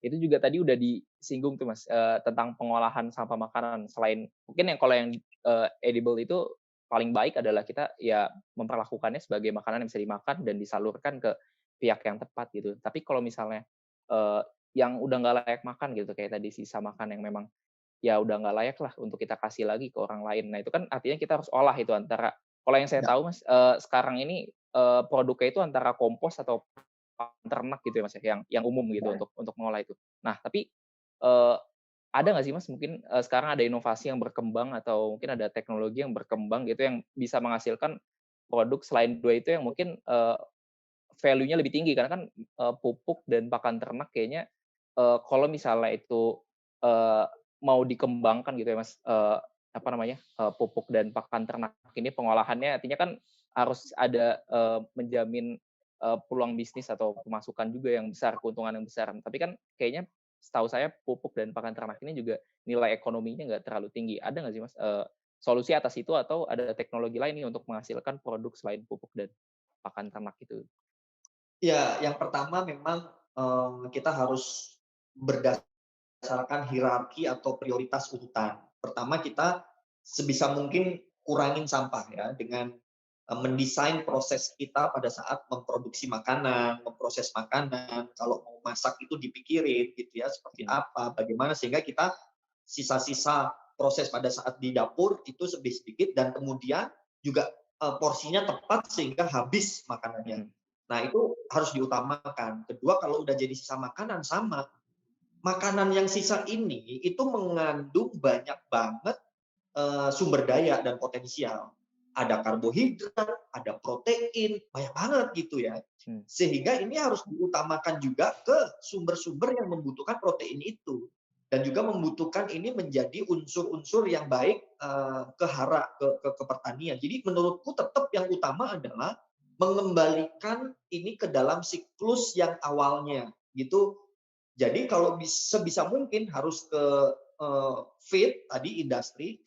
itu juga tadi udah disinggung tuh Mas, tentang pengolahan sampah makanan. Selain mungkin yang kalau yang, edible itu paling baik adalah kita ya memperlakukannya sebagai makanan yang bisa dimakan dan disalurkan ke pihak yang tepat gitu. Tapi kalau misalnya, eee, yang udah nggak layak makan gitu, kayak tadi sisa makan yang memang ya udah nggak layak lah untuk kita kasih lagi ke orang lain. Nah itu kan artinya kita harus olah itu antara kalau yang saya Ya, tahu Mas, sekarang ini, produknya itu antara kompos atau pakan ternak gitu ya Mas ya, yang umum gitu ya. untuk mengolah itu. Nah tapi, eee, ada nggak sih Mas mungkin, sekarang ada inovasi yang berkembang atau mungkin ada teknologi yang berkembang gitu yang bisa menghasilkan produk selain 2 itu yang mungkin, value-nya lebih tinggi karena kan, pupuk dan pakan ternak kayaknya, kalau misalnya itu, eee, mau dikembangkan gitu ya Mas, apa namanya, pupuk dan pakan ternak ini pengolahannya artinya kan harus ada, menjamin, peluang bisnis atau pemasukan juga yang besar, keuntungan yang besar. Tapi kan kayaknya setahu saya pupuk dan pakan ternak ini juga nilai ekonominya nggak terlalu tinggi. Ada nggak sih Mas, solusi atas itu atau ada teknologi lain nih untuk menghasilkan produk selain pupuk dan pakan ternak itu? Ya, yang pertama memang, kita harus berdasarkan hierarki atau prioritas urutan. Pertama kita sebisa mungkin kurangin sampah ya dengan, mendesain proses kita pada saat memproduksi makanan, memproses makanan, kalau mau masak itu dipikirin gitu ya, seperti Mhm. apa, bagaimana sehingga kita sisa-sisa proses pada saat di dapur itu sedikit dan kemudian juga, porsinya tepat sehingga habis makanannya. Mhm. Nah, itu harus diutamakan. Kedua, kalau udah jadi sisa makanan sama, makanan yang sisa ini itu mengandung banyak banget, sumber daya dan potensial. Ada karbohidrat, ada protein, banyak banget gitu ya. Mmm. Sehingga ini harus diutamakan juga ke sumber-sumber yang membutuhkan protein itu. Dan juga membutuhkan ini menjadi unsur-unsur yang baik, ke hara, ke pertanian. Jadi menurutku tetap yang utama adalah mengembalikan ini ke dalam siklus yang awalnya, gitu. Jadi kalau sebisa mungkin harus ke, feed tadi industri,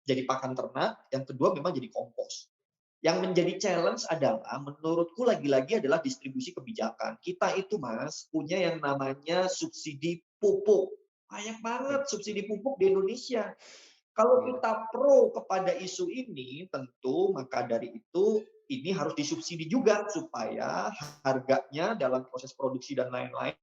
jadi pakan ternak, yang kedua memang jadi kompos. Yang menjadi challenge adalah menurutku lagi-lagi adalah distribusi kebijakan. Kita itu Mas, punya yang namanya subsidi pupuk. Banyak banget Oke. subsidi pupuk di Indonesia. Kalau Iya. kita pro kepada isu ini, tentu maka dari itu ini harus disubsidi juga supaya harganya dalam proses produksi dan lain-lain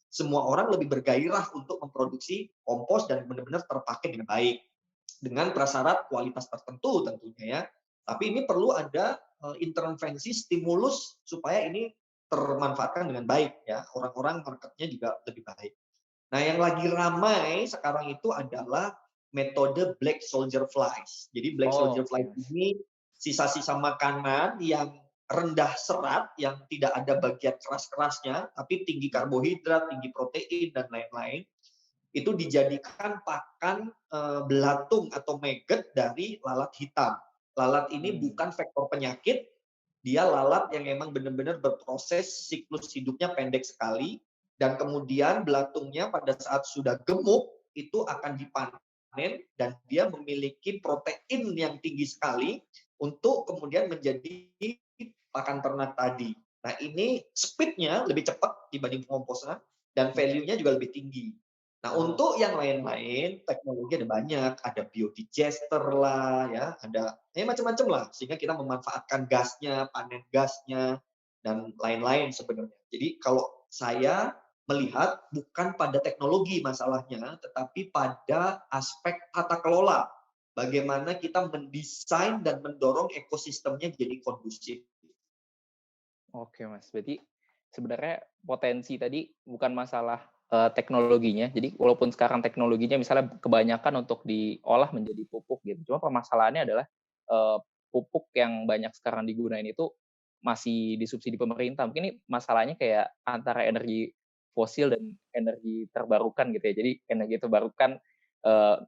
semua orang lebih bergairah untuk memproduksi kompos dan benar-benar terpakai dengan baik, dengan prasyarat kualitas tertentu tentunya ya. Tapi ini perlu ada, intervensi stimulus supaya ini termanfaatkan dengan baik ya, orang-orang marketnya juga lebih baik. Nah yang lagi ramai sekarang itu adalah metode black soldier flies. Jadi black Oh, soldier oke, flies Mas. ini sisa-sisa makanan yang rendah serat, yang tidak ada bagian keras-kerasnya, tapi tinggi Mhm. karbohidrat, tinggi protein, dan lain-lain, itu dijadikan pakan, belatung atau maggot dari lalat hitam. Lalat ini Mmm. bukan vektor penyakit, dia lalat yang memang benar-benar berproses siklus hidupnya pendek sekali, dan kemudian belatungnya pada saat sudah gemuk, itu akan dipanen dan dia memiliki protein yang tinggi sekali untuk kemudian menjadi pakan ternak tadi. Nah ini speed-nya lebih cepat dibanding pengomposan dan Mhm. value-nya juga lebih tinggi. Nah, Oh, untuk yang lain-lain, teknologi ada banyak, ada biodigester lah, ya, ada ya macam-macam lah, sehingga kita memanfaatkan gasnya, panen gasnya, dan lain-lain sebenarnya. Jadi kalau saya melihat bukan pada teknologi masalahnya, tetapi pada aspek tata kelola. Bagaimana kita mendesain dan mendorong ekosistemnya jadi kondusif. oke, Mas. Berarti sebenarnya potensi tadi bukan masalah, teknologinya. Jadi walaupun sekarang teknologinya misalnya kebanyakan untuk diolah menjadi pupuk gitu, cuma permasalahannya adalah, pupuk yang banyak sekarang digunain itu masih disubsidi pemerintah. Mungkin ini masalahnya kayak antara energi fosil dan energi terbarukan gitu ya. Jadi energi terbarukan,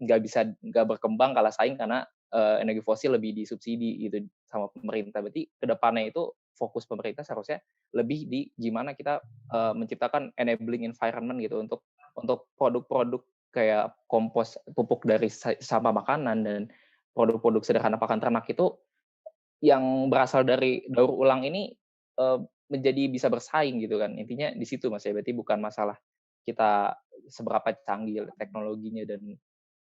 nggak berkembang, kalah saing karena, energi fosil lebih disubsidi gitu sama pemerintah. Berarti ke depannya itu fokus pemerintah seharusnya lebih di gimana kita, menciptakan enabling environment gitu untuk produk-produk kayak kompos, pupuk dari sampah makanan dan produk-produk sederhana pakan ternak itu yang berasal dari daur ulang ini, eee, menjadi bisa bersaing gitu kan. Intinya di situ Mas ya, berarti bukan masalah kita seberapa canggih teknologinya dan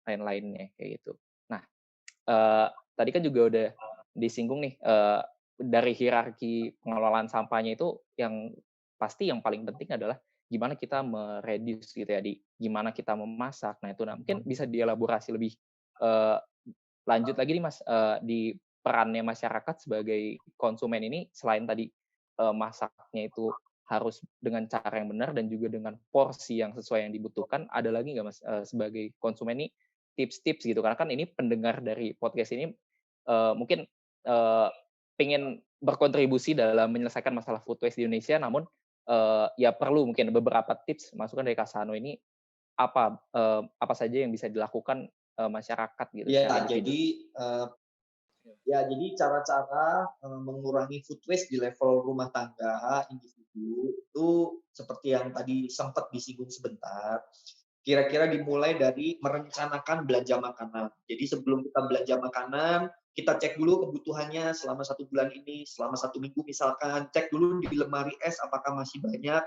lain-lainnya kayak gitu. Nah, tadi kan juga udah disinggung nih, dari hierarki pengelolaan sampahnya itu yang pasti yang paling penting adalah gimana kita gitu ya, gimana kita memasak. Nah itu, mungkin bisa dielaborasi lebih, eee, lanjut lagi nih Mas, di perannya masyarakat sebagai konsumen ini selain tadi, masaknya itu harus dengan cara yang benar dan juga dengan porsi yang sesuai yang dibutuhkan, ada lagi nggak Mas, sebagai konsumen ini tips-tips gitu? Karena kan ini pendengar dari podcast ini, mungkin, pengen berkontribusi dalam menyelesaikan masalah food waste di Indonesia, namun, ya perlu mungkin beberapa tips masukan dari Kak Sano ini apa saja yang bisa dilakukan, masyarakat gitu secara Ya, individu? jadi cara-cara mengurangi food waste di level rumah tangga individu itu seperti yang tadi sempat disinggung sebentar. Kira-kira dimulai dari merencanakan belanja makanan. Jadi sebelum kita belanja makanan, kita cek dulu kebutuhannya selama 1 bulan ini, selama 1 minggu misalkan, cek dulu di lemari es apakah masih banyak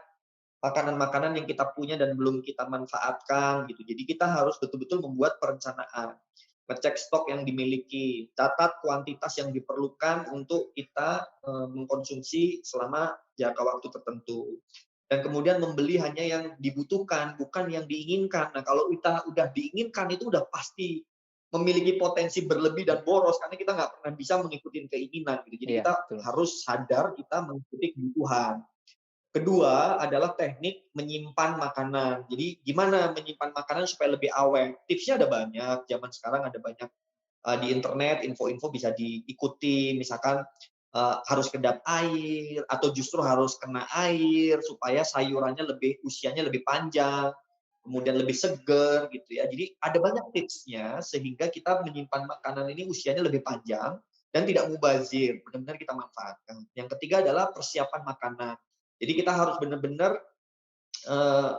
makanan-makanan yang kita punya dan belum kita manfaatkan gitu. Jadi kita harus betul-betul membuat perencanaan, ngecek stok yang dimiliki, catat kuantitas yang diperlukan untuk kita mengkonsumsi selama jangka waktu tertentu. Dan kemudian membeli hanya yang dibutuhkan, bukan yang diinginkan. Nah, kalau kita udah diinginkan itu udah pasti memiliki potensi berlebih dan boros karena kita nggak pernah bisa mengikuti keinginan gitu. Jadi Iya, kita betul. harus sadar kita mengikuti kebutuhan. Kedua adalah teknik menyimpan makanan. Jadi gimana menyimpan makanan supaya lebih awet? Tipsnya ada banyak. Zaman sekarang ada banyak di internet, info-info bisa diikuti. Misalkan harus kedap air atau justru harus kena air supaya sayurannya usianya lebih panjang, kemudian lebih seger gitu ya. Jadi ada banyak tipsnya sehingga kita menyimpan makanan ini usianya lebih panjang dan tidak mubazir, benar-benar kita manfaatkan. Yang ketiga adalah persiapan makanan. Jadi kita harus benar-benar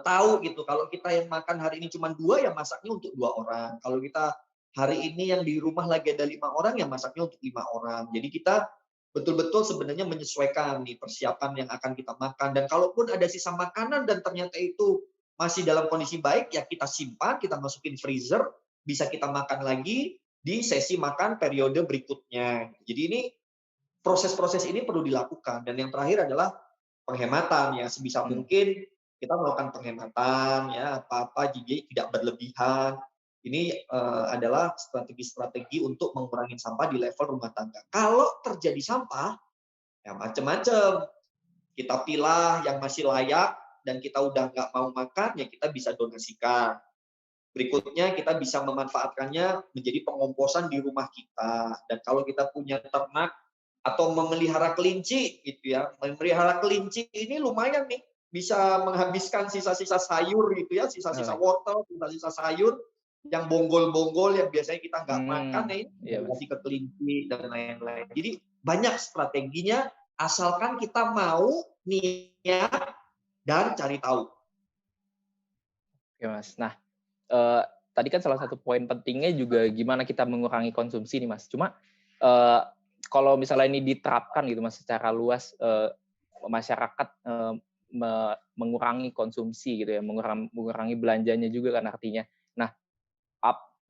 tahu gitu kalau kita yang makan hari ini cuma 2 ya masaknya untuk 2 orang. Kalau kita hari ini yang di rumah lagi ada 5 orang ya masaknya untuk 5 orang. Jadi kita betul-betul sebenarnya menyesuaikan nih persiapan yang akan kita makan dan kalaupun ada sisa makanan dan ternyata itu masih dalam kondisi baik ya kita simpan, kita masukin freezer, bisa kita makan lagi di sesi makan periode berikutnya. Jadi ini proses-proses ini perlu dilakukan dan yang terakhir adalah penghematan ya sebisa Mmm, mungkin kita melakukan penghematan ya apa-apa jadi tidak berlebihan. Ini adalah strategi-strategi untuk mengurangi sampah di level rumah tangga. Kalau terjadi sampah ya macam-macam. Kita pilah yang masih layak dan kita udah nggak mau makan ya kita bisa donasikan. Berikutnya kita bisa memanfaatkannya menjadi pengomposan di rumah kita. Dan kalau kita punya ternak atau memelihara kelinci gitu ya. Memelihara kelinci ini lumayan nih bisa menghabiskan sisa-sisa sayur gitu ya, sisa-sisa oh, wortel, sisa-sisa sayur yang bonggol-bonggol yang biasanya kita nggak makan ya ini iya Mas. kasih ke kelinci dan lain-lain. Jadi banyak strateginya asalkan kita mau niat dan cari tahu. Oke Mas. Nah, eee, tadi kan salah satu poin pentingnya juga gimana kita mengurangi konsumsi nih Mas. Cuma, eee, kalau misalnya ini diterapkan gitu Mas secara luas, masyarakat, mengurangi konsumsi gitu ya, mengurangi belanjanya juga kan artinya. Nah,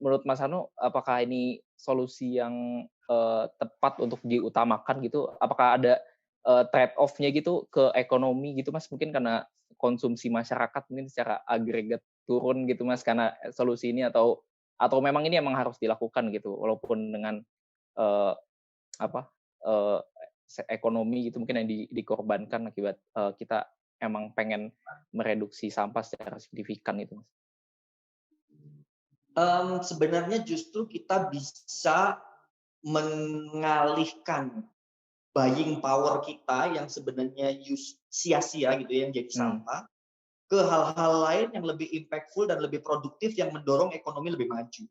menurut Mas Hanu, apakah ini solusi yang, tepat untuk diutamakan gitu? Apakah ada, trade off-nya gitu ke ekonomi gitu Mas? Mungkin karena konsumsi masyarakat mungkin secara agregat turun gitu Mas, karena solusi ini atau memang ini emang harus dilakukan gitu, walaupun dengan, eee, apa, eee, ekonomi gitu mungkin yang dikorbankan akibat, kita emang pengen mereduksi sampah secara signifikan gitu Mas? Sebenarnya justru kita bisa mengalihkan buying power kita yang sebenarnya sia-sia gitu ya, yang jadi Mmm, sampah, ke hal-hal lain yang lebih impactful dan lebih produktif yang mendorong ekonomi lebih maju.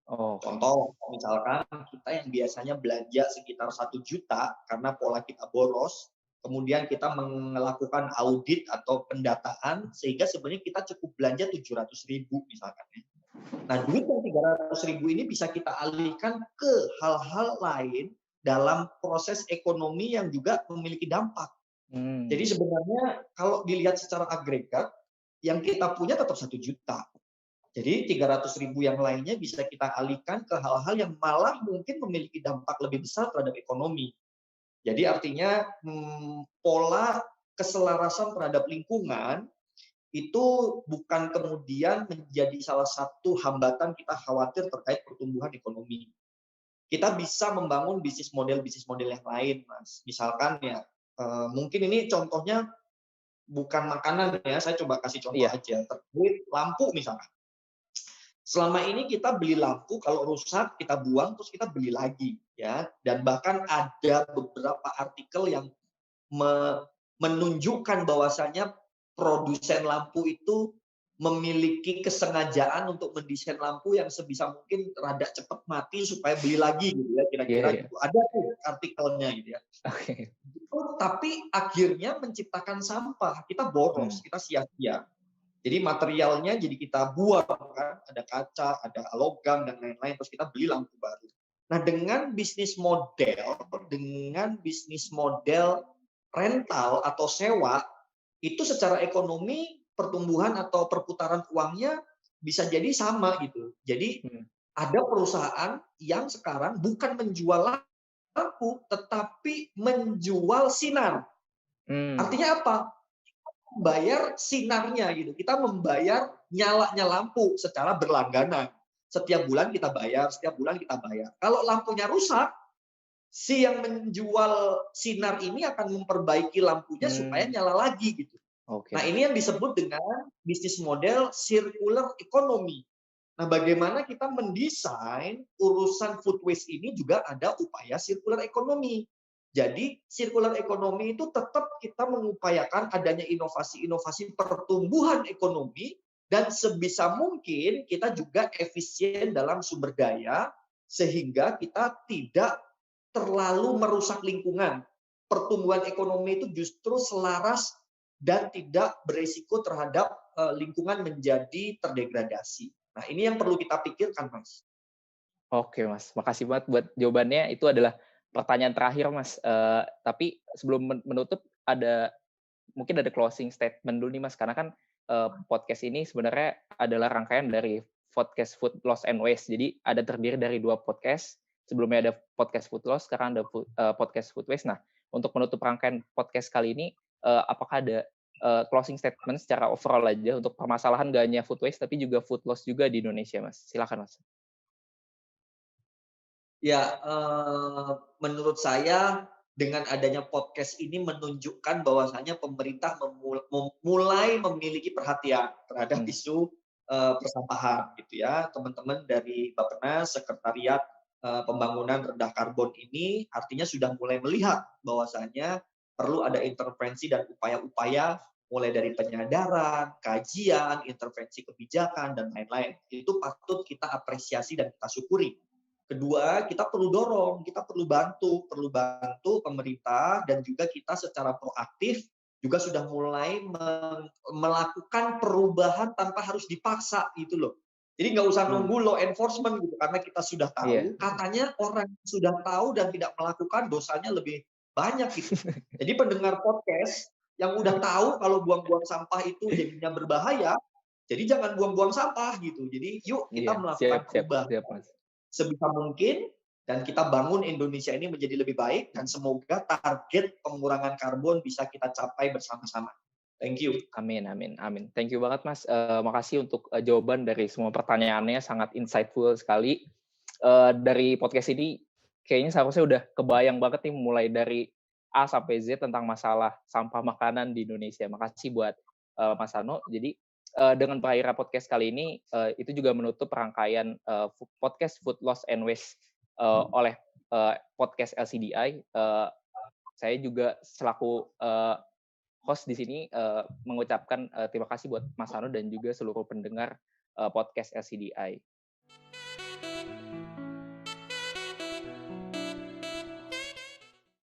oke. Contoh, misalkan kita yang biasanya belanja sekitar 1 juta karena pola kita boros, kemudian kita melakukan audit atau pendataan sehingga sebenarnya kita cukup belanja 700.000 misalkan ya. Nah, duit yang 300.000 ini bisa kita alihkan ke hal-hal lain dalam proses ekonomi yang juga memiliki dampak. Mmm, Jadi sebenarnya kalau dilihat secara agregat, yang kita punya tetap 1 juta. Jadi 300.000 yang lainnya bisa kita alihkan ke hal-hal yang malah mungkin memiliki dampak lebih besar terhadap ekonomi. Jadi artinya pola keselarasan terhadap lingkungan itu bukan kemudian menjadi salah satu hambatan kita khawatir terkait pertumbuhan ekonomi. Kita bisa membangun bisnis model yang lain, Mas. Misalkan ya, mungkin ini contohnya bukan makanan ya, saya coba kasih contoh Iya. aja, terkait lampu misalkan. Selama ini kita beli lampu, kalau rusak kita buang, terus kita beli lagi, ya. Dan bahkan ada beberapa artikel yang menunjukkan bahwasanya produsen lampu itu memiliki kesengajaan untuk mendesain lampu yang sebisa mungkin rada cepat mati supaya beli lagi gitu ya, Iya, kira-kira iya. gitu. Ada tuh artikelnya gitu ya. Oke. Tapi akhirnya menciptakan sampah, kita boros, kita sia-sia. Jadi materialnya jadi kita buang kan, ada kaca, ada logam dan lain-lain, terus kita beli lampu baru. Nah, dengan bisnis model rental atau sewa, itu secara ekonomi pertumbuhan atau perputaran uangnya bisa jadi sama gitu. Jadi Hmm. ada perusahaan yang sekarang bukan menjual lampu, tetapi menjual sinar. Artinya apa? Membayar sinarnya gitu. Kita membayar nyalanya lampu secara berlangganan. Setiap bulan kita bayar, setiap bulan kita bayar. Kalau lampunya rusak, si yang menjual sinar ini akan memperbaiki lampunya supaya nyala lagi gitu. Oke, Nah, Mas. ini yang disebut dengan bisnis model circular economy. Nah, bagaimana kita mendesain urusan food waste ini juga ada upaya circular economy. Jadi, circular economy itu tetap kita mengupayakan adanya inovasi-inovasi pertumbuhan ekonomi dan sebisa mungkin kita juga efisien dalam sumber daya sehingga kita tidak terlalu merusak lingkungan. Pertumbuhan ekonomi itu justru selaras dan tidak beresiko terhadap lingkungan menjadi terdegradasi. Nah, ini yang perlu kita pikirkan, Mas. Oke, Mas. Makasih banget buat jawabannya. Itu adalah pertanyaan terakhir, Mas. Tapi sebelum menutup mungkin ada closing statement dulu nih, Mas, karena kan podcast ini sebenarnya adalah rangkaian dari podcast Food Loss and Waste. Jadi ada terdiri dari 2 podcast. Sebelumnya ada podcast Food Loss, sekarang ada podcast Food Waste. Nah, untuk menutup rangkaian podcast kali ini, apakah ada closing statement secara overall aja untuk permasalahan nggak hanya food waste tapi juga food loss juga di Indonesia, Mas? Silakan, Mas. Ya, menurut saya dengan adanya podcast ini menunjukkan bahwasanya pemerintah mulai memiliki perhatian terhadap Hmm. isu persampahan gitu ya. Teman-teman dari Bappenas, Sekretariat Pembangunan Rendah Karbon ini artinya sudah mulai melihat bahwasanya perlu ada intervensi dan upaya-upaya mulai dari penyadaran, kajian, intervensi kebijakan dan lain-lain. Itu patut kita apresiasi dan kita syukuri. Kedua, kita perlu dorong, kita perlu bantu pemerintah dan juga kita secara proaktif juga sudah mulai melakukan perubahan tanpa harus dipaksa gitu loh. Jadi nggak usah nunggu law enforcement gitu, karena kita sudah Iya. tahu, katanya orang yang sudah tahu dan tidak melakukan dosanya lebih banyak gitu. Jadi pendengar podcast yang udah tahu kalau buang-buang sampah itu jadinya berbahaya, jadi jangan buang-buang sampah gitu. Jadi yuk kita Iya, siap melakukan siap perubahan siap, Mas. sebisa mungkin dan kita bangun Indonesia ini menjadi lebih baik dan semoga target pengurangan karbon bisa kita capai bersama-sama. Thank you. Amin amin amin. Thank you banget, Mas. Makasih untuk jawaban dari semua pertanyaannya, sangat insightful sekali. Dari podcast ini kayaknya seharusnya udah kebayang banget nih mulai dari A sampai Z tentang masalah sampah makanan di Indonesia. Makasih buat Mas Hano. Jadi dengan perairan podcast kali ini itu juga menutup rangkaian podcast Food Loss and Waste oleh podcast LCDI. Saya juga selaku host di sini mengucapkan terima kasih buat Mas Hano dan juga seluruh pendengar podcast LCDI.